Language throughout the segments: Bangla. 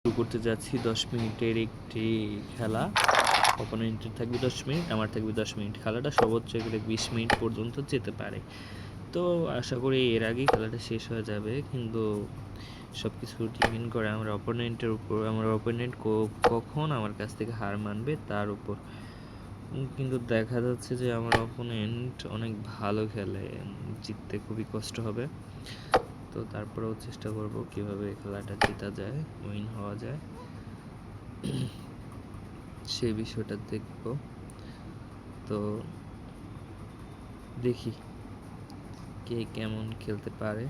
শুরু করতে যাচ্ছি 10 মিনিটের একটি খেলা। অপোনেন্টের থাকবে 10 মিনিট, আমার থাকবে 10 মিনিট। খেলাটা সর্বোচ্চ গেলে 20 মিনিট পর্যন্ত যেতে পারে। তো আশা করি এর আগেই খেলাটা শেষ হয়ে যাবে, কিন্তু সব কিছু ডিপেন্ড করে আমার অপোনেন্টের উপর। আমার অপোনেন্ট কখন আমার কাছ থেকে হার মানবে তার উপর। কিন্তু দেখা যাচ্ছে যে আমার অপোনেন্ট অনেক ভালো খেলে, জিততে খুবই কষ্ট হবে। তো তারপরেও চেষ্টা করব কিভাবে খেলাটা জেতা যায়, উইন হওয়া যায়, সেই বিষয়টা দেখব। তো দেখি কে কেমন খেলতে পারে,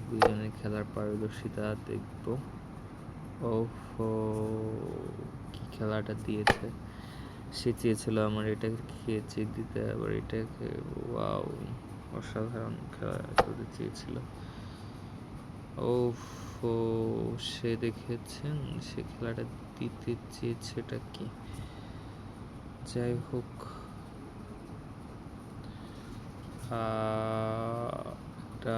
দুজনের খেলার পারদর্শিতা দেখব। ওহো, কি খেলাটা দিয়েছে! সে চেয়েছিল আমার এটা খেয়েছে দিতে, আবার এটাকে ওয়াও, অসাধারণ খেলা খেলতে চেয়েছিল। ওহো, সে দেখেছেন সে খেলাটা দিতে চেয়েছেটা কি। যাই হোক, এটা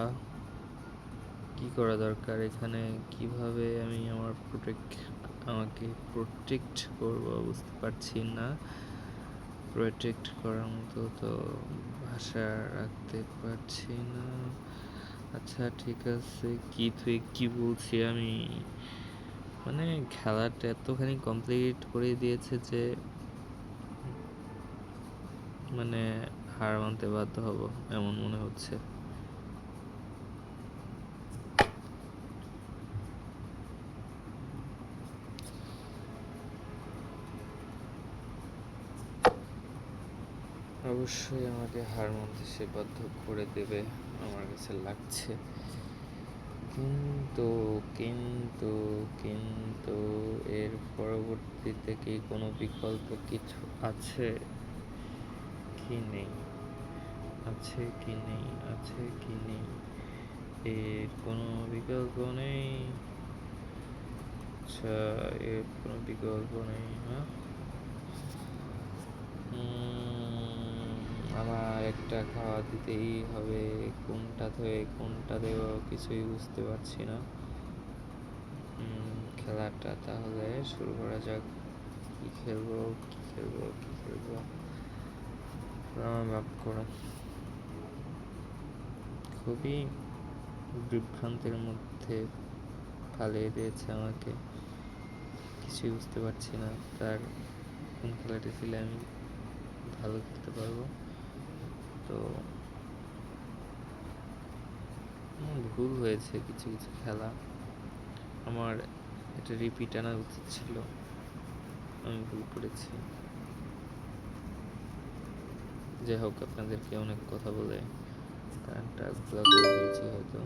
কি করা দরকার এখানে, কিভাবে আমি আমাকে প্রোটেক্ট করব বুঝতে পারছি না। প্রোটেক্ট করার মতো তো ভাষা রাখতে পারছি না। আচ্ছা ঠিক আছে, কি বলছি আমি, মানে খেলাটা এতখানি কমপ্লিট করে দিয়েছে যে মানে হার মানতে বাধ্য হব এমন মনে হচ্ছে। অবশ্যই আমাকে হার মানতে সে বাধ্য করে দেবে আমার কাছে লাগছে। কিন্তু কিন্তু কিন্তু এর পরবর্তীতে কি কোনো বিকল্প কিছু আছে কি নেই? আছে কি নেই? আছে কি নেই? এর কোনো বিকল্প নেই। আচ্ছা, এর কোনো বিকল্প নেই না। আমার একটা খাওয়া দিতেই হবে, কোনটা থেকে কোনটা দেব কিছুই বুঝতে পারছি না। খেলাটা তাহলে শুরু করা যাক। কি খেলবো আমার মাফ করো, খুবই বিভ্রান্তের মধ্যে ফালিয়ে দিয়েছে আমাকে, কিছুই বুঝতে পারছি না তার কোন খেলাটি ছিল আমি ভালো খেলতে পারবো। তো ভুল হয়েছে কিছু কিছু খেলা, আমার এটা রিপিট আনা উচিত ছিল, আমি ভুল করেছি। যাই হোক, আপনাদেরকে অনেক কথা বলে কারেন্টটা খোলা করে দিয়েছি হয়তো।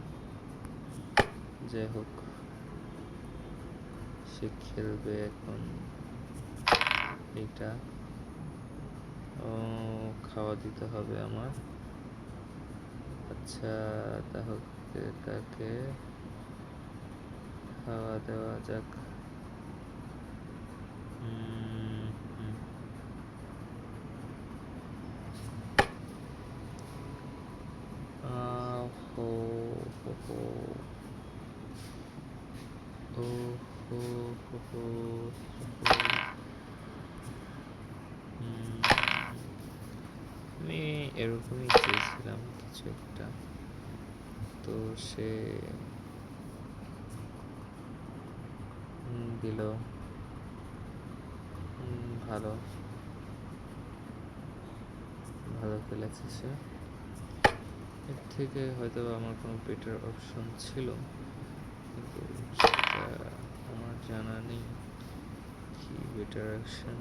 যাই হোক, সে খেলবে এখন এটা। খাওয়া দিতে হবে আমার। আচ্ছা, তাহলে তাকে খাওয়া দেওয়া যাক। হো হো হো ও হো হো হো আমি এরকমই চেয়েছিলাম কিছু একটা, তো সে দিল ভালো ভালো খেলেছে সে। এর থেকে হয়তো আমার কোনো বেটার অপশন ছিল, কিন্তু সেটা আমার জানা নেই কি বেটার অপশন।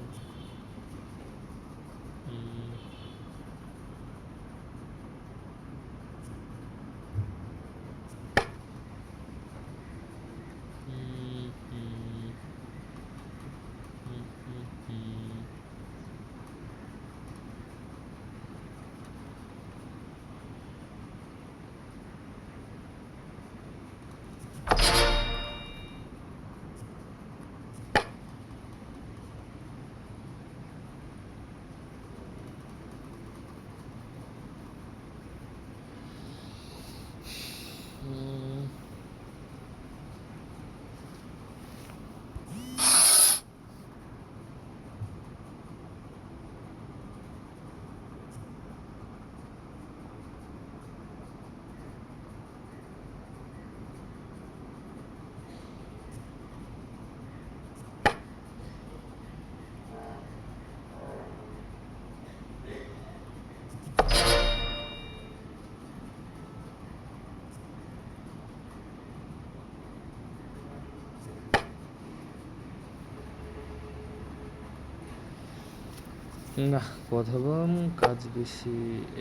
না, কথা কম কাজ বেশি।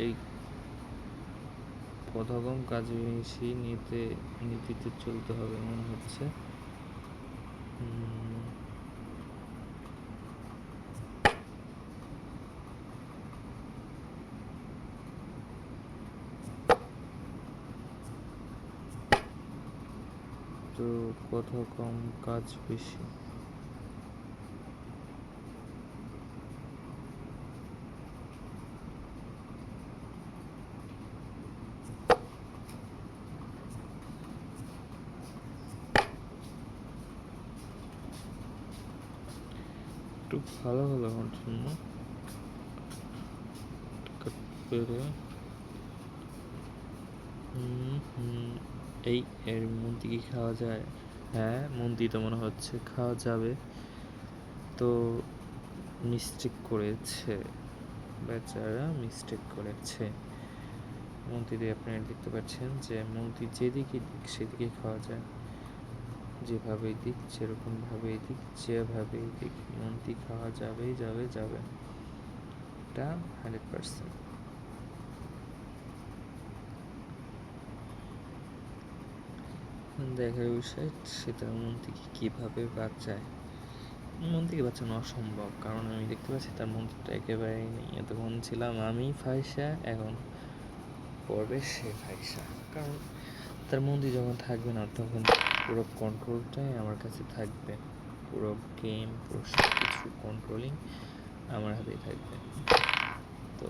এই কথা কম কাজ বেশি নীতিতে চলতে হবে মনে হচ্ছে। তো কথা কম কাজ বেশি। একটু ভালো হলো আমার জন্য পেরে। এই এর মুন্তি কি খাওয়া যায়? হ্যাঁ, মুন্তি তো মনে হচ্ছে খাওয়া যাবে। তো মিস্টেক করেছে, বেচারা মিস্টেক করেছে। মুন্তি দিয়ে আপনারা দেখতে পাচ্ছেন যে মুন্তি যেদিকে দিক সেদিকে খাওয়া যায়, যেভাবেই দিক যেরকমভাবেই দিক যেভাবেই দিক মুন্তি খাওয়া যাবেই যাবে যাবে, এটা 100%। দেখার বিষয় সেটা মন্ত্রীকে কীভাবে বাঁচায়। মন্ত্রীকে বাঁচানো অসম্ভব, কারণ আমি দেখতে পাচ্ছি তার মন্ত্রীটা একেবারেই নেই। এতক্ষণ ছিলাম আমি ফাইসা, এখন পড়বে সে ফাইসা। কারণ তার মন্ত্রী যখন থাকবে না তখন পুরো কন্ট্রোলটাই আমার কাছে থাকবে, পুরো গেম পুরো সব কিছু কন্ট্রোলিং আমার হাতেই থাকবে। তো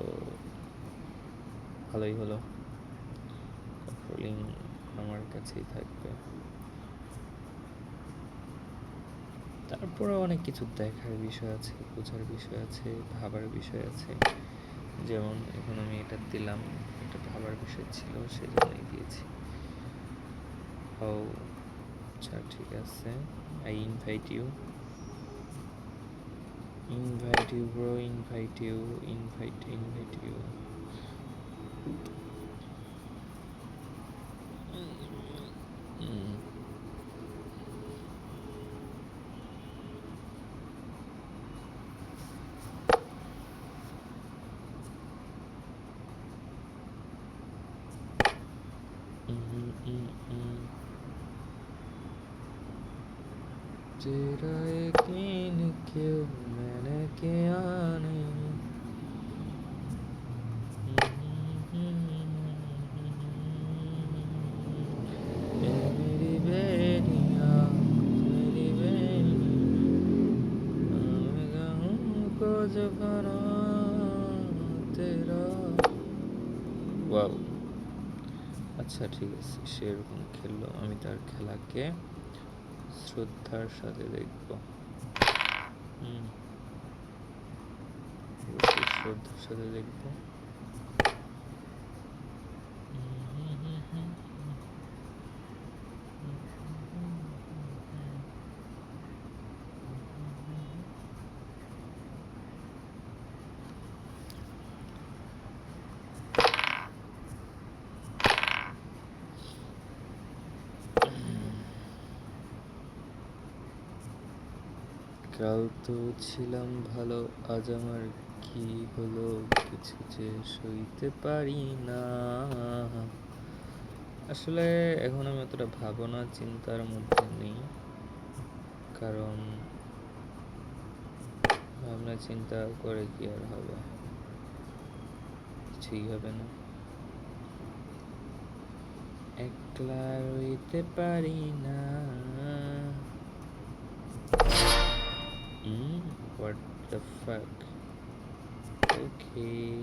ভালোই হলো, কন্ট্রোলিং আমার কাছেই থাকবে। তারপরে অনেক কিছু দেখার বিষয় আছে, বোঝার বিষয় আছে, ভাবার বিষয় আছে। যেমন এখন আমি এটা দিলাম, এটা ভাবার বিষয় ছিল সেজন্যই দিয়েছি। ও আচ্ছা, ঠিক আছে। I invite you bro, invite you. तेरा यकीन क्यों मैंने किया नहीं। मेरी बेड़ियाँ मेरी बेड़ियाँ को जगाना तेरा। ওয়াও, আচ্ছা ঠিক আছে, সেরকম খেললো, আমি তার খেলাকে শ্রদ্ধার সাথে দেখব। শ্রদ্ধার সাথে দেখব। কাল তো ছিলাম ভালো, আজ আমার কি হলো, কিছু যে সইতে পারি না। আসলে এখন আমি অতটা ভাবনা চিন্তার মধ্যে নেই, কারণ ভাবনা চিন্তা করে কি আর হবে, কিছুই হবে না। একলা রইতে পারি না। What the fuck? Okay.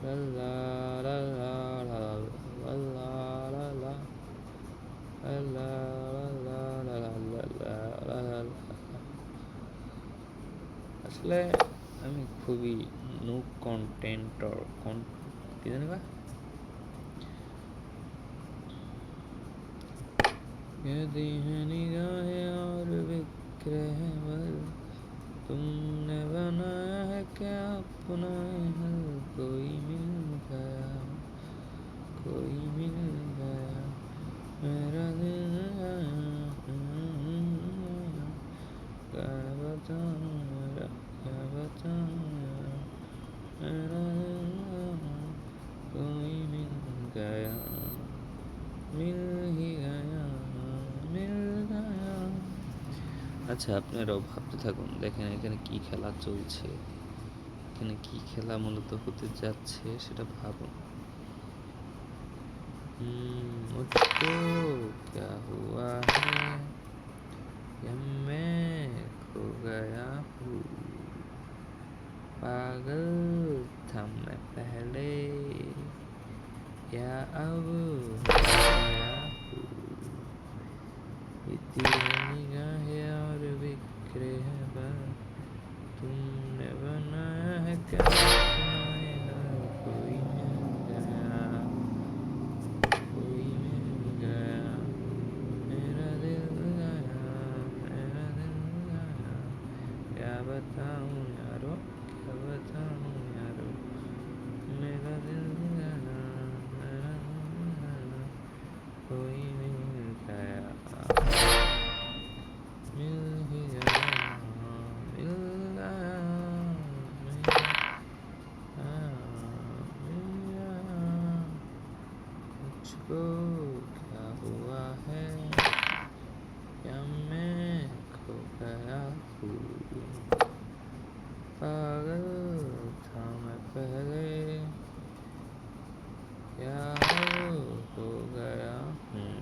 La la la la la la la la la la la la la la la। আসলে আমি খুবই নো কন্টেন্টর, কি জানি বা कहती हैं निगाहें और विक्रहवल, तुमने बनाया है क्या अपना हल, कोई मिल गया मेरा दिल क्या बताऊं আচ্ছা, আপনারাও ভাবতে থাকুন, দেখেন এখানে কি খেলা চলছে, এখানে কি খেলা মূলত হতে যাচ্ছে সেটা ভাবুন। मुझको क्या हुआ है, या मैं खो गया हूँ, पागल था मैं पहले, या अब हो गया हूँ, इतनी निगाहें और बिखरे हैं बाल, तुमने बनाया है क्या बनाया, कोई मिल गया, कोई मिल गया, मेरा दिल गया, मेरा दिल गया, क्या बताऊं यारो, क्या बताऊं यारो, मेरा दिल गया, मेरा दिल गया, कोई मिल गया, मिल ही गया, मिल गया, मिल गया, मुझको क्या हुआ है, क्या मैं खो गया हूँ, पागल था मैं पहले, क्या हो गया हूँ,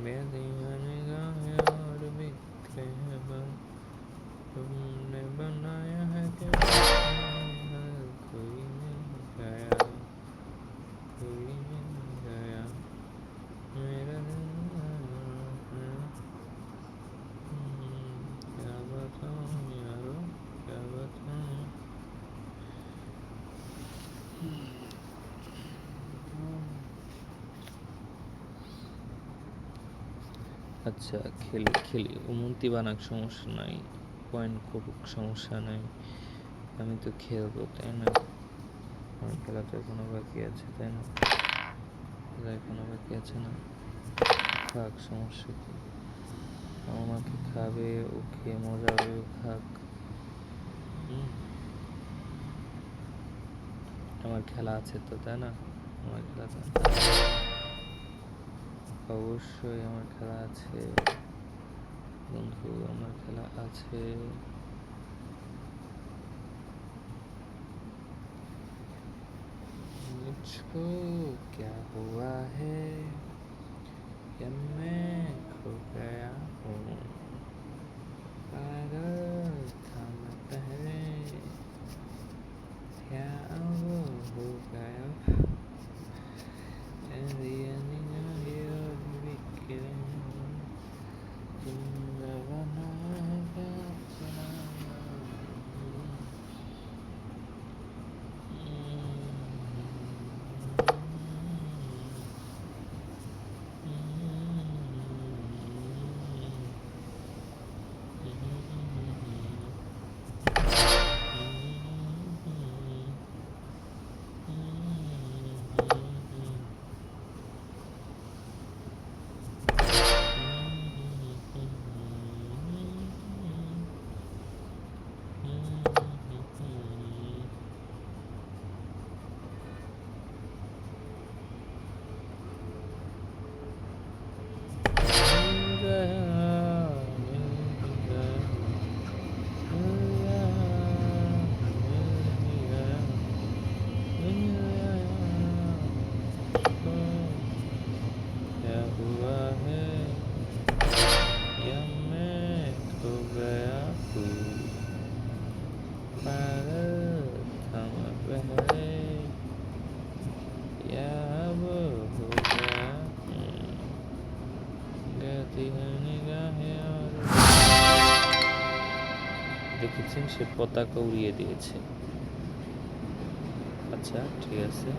मेरी निगाहें और बिखरे हैं बाल, तुमने बनाया है क्या बनाया है, कोई मिल गया, कोई मिल गया, मेरा दिल गया, क्या बताऊं यारो, क्या बताऊं। আচ্ছা, খেলি খেলি, উন্নতি বানাক, সমস্যা নাই, পয়েন্ট করুক, সমস্যা নাই, আমি তো খেলবো, তাই না? আমার খেলা তো এখনো বাকি আছে, তাই না? খেলা এখনো বাকি আছে না, খাক, সমস্যা কি, আমাকে খাবে, ও খেয়ে মজা হবে, ও খাক। আমার খেলা আছে তো, তাই না? আমার খেলা তো অবশ্যই আমার খেলা আছে বন্ধু, আমার খেলা আছে। मुझको क्या हुआ है, या मैं खो गया हूँ, पागल था मैं पहले, क्या अब हो गया, मेरी निगाहें और बिखरे हैं, तुमने बनाया है क्या बनाया, क्या हुआ है, या मैं खो गया हूँ, पागल था मैं पहले, या अब हो गया हूँ, गती है निगाहें और দেখেছেন সে পতাকা উড়িয়ে দিয়েছে। আচ্ছা, ঠিক আছে।